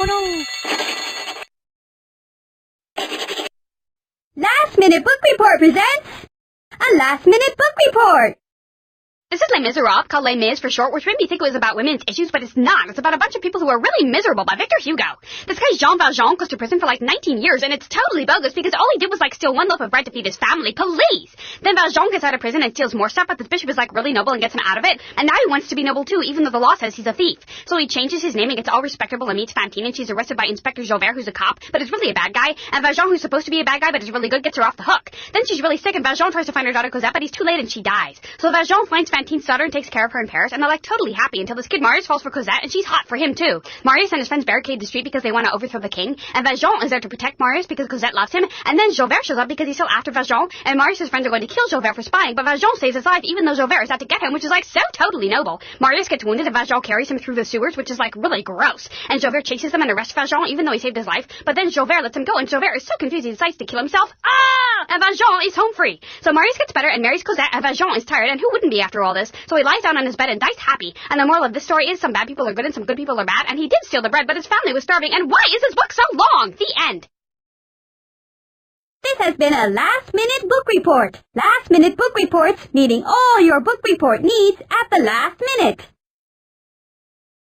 Oh no! Last Minute Book Report presents a Last Minute Book Report. This is Les Miserables, called Les Mis for short, which made me think it was about women's issues, but it's not. It's about a bunch of people who are really miserable by Victor Hugo. This guy Jean Valjean goes to prison for like 19 years, and it's totally bogus because all he did was like steal one loaf of bread to feed his family. Police! Then Valjean gets out of prison and steals more stuff, but this bishop is like really noble and gets him out of it, and now he wants to be noble too, even though the law says he's a thief. So he changes his name and gets all respectable and meets Fantine, and she's arrested by Inspector Javert, who's a cop, but is really a bad guy, and Valjean, who's supposed to be a bad guy but is really good, gets her off the hook. Then she's really sick, and Valjean tries to find her daughter Cosette, but he's too late and she dies. So Valjean finds Fantine's daughter and takes care of her in Paris, and they're like totally happy until this kid Marius falls for Cosette, and she's hot for him too. Marius and his friends barricade the street because they want to overthrow the king, and Valjean is there to protect Marius because Cosette loves him, and then Javert shows up because he's still after Valjean, and Marius' friends are going to kill Javert for spying, but Valjean saves his life even though Javert is out to get him, which is like so totally noble. Marius gets wounded and Valjean carries him through the sewers, which is like really gross, and Javert chases them and arrests Valjean even though he saved his life, but then Javert lets him go, and Javert is so confused he decides to kill himself. And Valjean is home free. So Marius gets better and marries Cosette, and Valjean is tired, and who wouldn't be after all this? So he lies down on his bed and dies happy. And the moral of this story is some bad people are good and some good people are bad, and he did steal the bread, but his family was starving, and why is this book so long? The end. This has been a Last Minute Book Report. Last Minute Book Reports, meeting all your book report needs at the last minute.